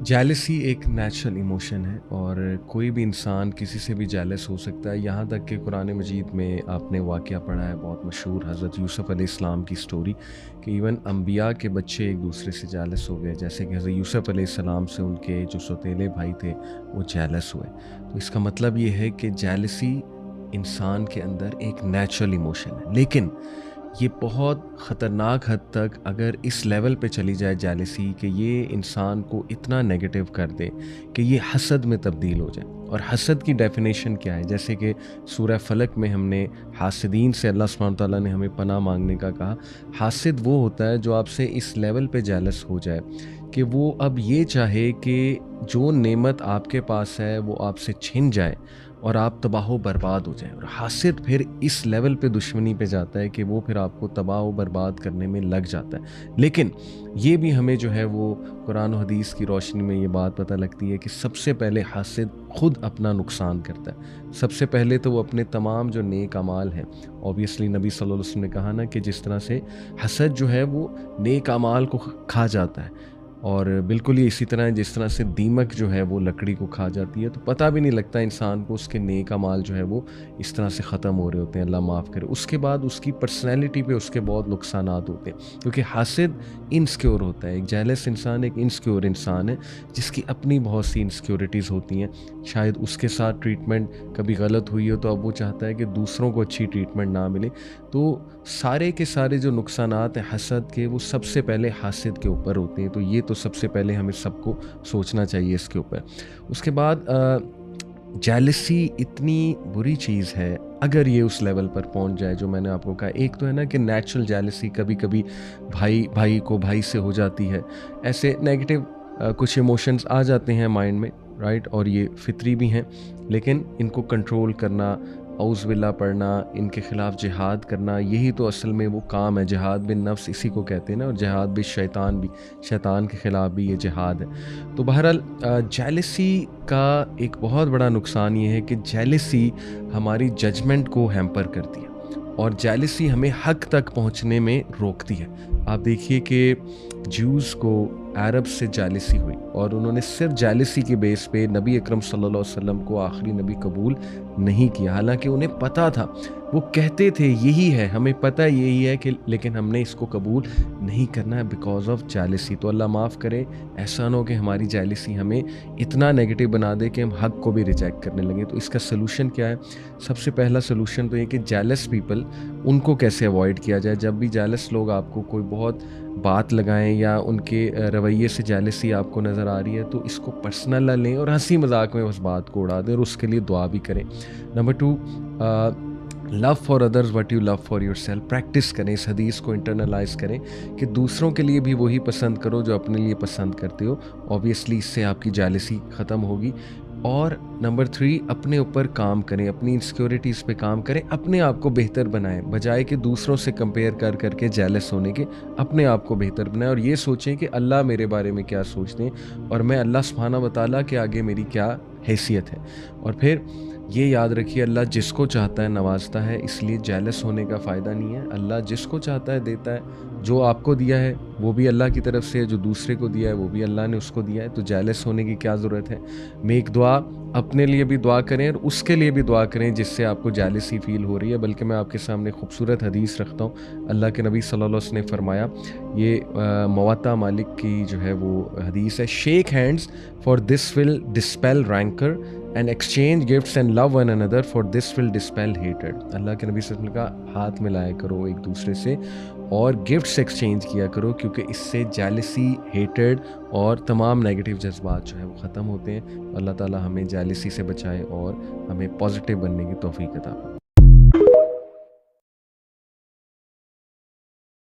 Jealousy एक natural emotion है और कोई भी इंसान किसी से भी जेलस हो सकता है। यहाँ तक कि कुरान मजीद में आपने वाक़या पढ़ा है बहुत मशहूर हज़रत यूसुफ़ अलैहिस्सलाम की स्टोरी कि इवन अम्बिया के बच्चे एक दूसरे से जेलस हो गए, जैसे कि हज़रत यूसुफ़ अलैहिस्सलाम से उनके जो सौतेले भाई थे वो जेलस हुए। तो इसका मतलब ये है कि जेलसी इंसान के अंदर एक नेचुरल इमोशन है, लेकिन ये बहुत ख़तरनाक हद तक अगर इस लेवल पे चली जाए जेलसी कि ये इंसान को इतना नेगेटिव कर दे कि ये हसद में तब्दील हो जाए। और हसद की डेफिनेशन क्या है, जैसे कि सूरह फलक में हमने हासिदीन से अल्लाह सुब्हानहू तआला ने हमें पनाह मांगने का कहा। हासिद वो होता है जो आपसे इस लेवल पे जेलस हो जाए कि वो अब ये चाहे कि जो नेमत आपके पास है वो आपसे छिन जाए और आप तबाह व बर्बाद हो जाएँ। और हासिद फिर इस लेवल पे दुश्मनी पे जाता है कि वो फिर आपको तबाह व बर्बाद करने में लग जाता है। लेकिन ये भी हमें जो है वो कुरान और हदीस की रोशनी में ये बात पता लगती है कि सबसे पहले हासिद खुद अपना नुकसान करता है। सबसे पहले तो वो अपने तमाम जो नेक अमाल हैं, ऑब्वियसली नबी सल्लल्लाहु अलैहि वसल्लम ने कहा ना कि जिस तरह से हसद जो है वो नेक अमाल को खा जाता है, और बिल्कुल ये इसी तरह है जिस तरह से दीमक जो है वो लकड़ी को खा जाती है, तो पता भी नहीं लगता इंसान को उसके नेक अमाल जो है वो इस तरह से ख़त्म हो रहे होते हैं, अल्लाह माफ़ करे। उसके बाद उसकी पर्सनैलिटी पे उसके बहुत नुकसानात होते हैं, क्योंकि हासिद इनसिक्योर होता है। एक जेलस इंसान एक इनसिक्योर इंसान है जिसकी अपनी बहुत सी इनसिक्योरिटीज़ होती हैं। शायद उसके साथ ट्रीटमेंट कभी गलत हुई हो तो अब वो चाहता है कि दूसरों को अच्छी ट्रीटमेंट ना मिले। तो सारे के सारे जो नुकसानात हैं हसद के, वो सबसे पहले हासिद के ऊपर होते हैं। तो ये तो सबसे पहले हमें सबको सोचना चाहिए इसके ऊपर। उसके बाद जेलसी इतनी बुरी चीज़ है अगर ये उस लेवल पर पहुंच जाए जो मैंने आपको कहा। एक तो है ना कि नेचुरल जेलसी कभी कभी भाई भाई को भाई से हो जाती है, ऐसे नेगेटिव कुछ इमोशंस आ जाते हैं माइंड में, राइट, और ये फितरी भी हैं, लेकिन इनको कंट्रोल करना, औज़ बिल्लाह पढ़ना, इनके ख़िलाफ़ जिहाद करना, यही तो असल में वो काम है। जिहाद बिन नफ्स इसी को कहते हैं ना, और जिहाद बिन शैतान भी, शैतान के ख़िलाफ़ भी ये जिहाद है। तो बहरहाल जेलसी का एक बहुत बड़ा नुकसान ये है कि जेलसी हमारी जजमेंट को हैम्पर करती है और जेलसी हमें हक तक पहुंचने में रोकती है। आप देखिए कि ज्यूज़ को अरब से जेलसी हुई और उन्होंने सिर्फ जेलसी के बेस पे नबी अकरम सल्लल्लाहु अलैहि वसल्लम को आखिरी नबी कबूल नहीं किया, हालांकि उन्हें पता था। वो कहते थे यही है, हमें पता है यही है कि, लेकिन हमने इसको कबूल नहीं करना है बिकॉज ऑफ जेलसी। तो अल्लाह माफ़ करे, ऐसा ना हो कि हमारी जेलसी हमें इतना नेगेटिव बना दे कि हम हक को भी रिजेक्ट करने लगे। तो इसका सलूशन क्या है? सबसे पहला सलूशन तो ये कि जेलस पीपल, उनको कैसे अवॉइड किया जाए। जब भी जेलस लोग आपको कोई बहुत बात लगाएं या उनके रवैये से जेलसी आपको नज़र आ रही है, तो इसको पर्सनल ना लें और हंसी मजाक में उस बात को उड़ा दें और उसके लिए दुआ भी करें। Number 2, love for others what you love for your self. Practice करें, इस हदीस को इंटरनलाइज करें कि दूसरों के लिए भी वही पसंद करो जो अपने लिए पसंद करते हो। ऑब्वियसली इससे आपकी जेलसी ख़त्म होगी। और नंबर 3, अपने ऊपर काम करें, अपनी इनसिक्योरिटीज़ पे काम करें, अपने आप को बेहतर बनाएं, बजाय कि दूसरों से कंपेयर कर करके जेलस होने के अपने आप को बेहतर बनाएं। और ये सोचें कि अल्लाह मेरे बारे में क्या सोचते हैं और मैं अल्लाह सुब्हानहू व तआला के आगे मेरी क्या हैसियत है। और फिर ये याद रखिए, अल्लाह जिसको चाहता है नवाजता है, इसलिए जेलस होने का फ़ायदा नहीं है। अल्लाह जिसको चाहता है देता है। जो आपको दिया है वो भी अल्लाह की तरफ से है, जो दूसरे को दिया है वो भी अल्लाह ने उसको दिया है। तो जेलस होने की क्या ज़रूरत है? मेक दुआ, अपने लिए भी दुआ करें और उसके लिए भी दुआ करें जिससे आपको जेलसी फील हो रही है। बल्कि मैं आपके सामने खूबसूरत हदीस रखता हूँ। अल्लाह के नबी सल्लल्लाहु अलैहि वसल्लम ने फरमाया, ये मुवत्ता मालिक की जो है वो हदीस है, shake hands for this will dispel rancour and exchange gifts and love one another for this will dispel हेटेड। अल्लाह के नबी सल्लल्लाहु अलैहि वसल्लम का हाथ मिलाया करो एक दूसरे से और गिफ्ट्स एक्सचेंज किया करो, क्योंकि इससे जेलसी, हेटेड और तमाम नेगेटिव जज्बात जो है वो ख़त्म होते हैं। अल्लाह ताला हमें जेलसी से बचाए और हमें पॉजिटिव बनने की तौफीक अता फरमाए।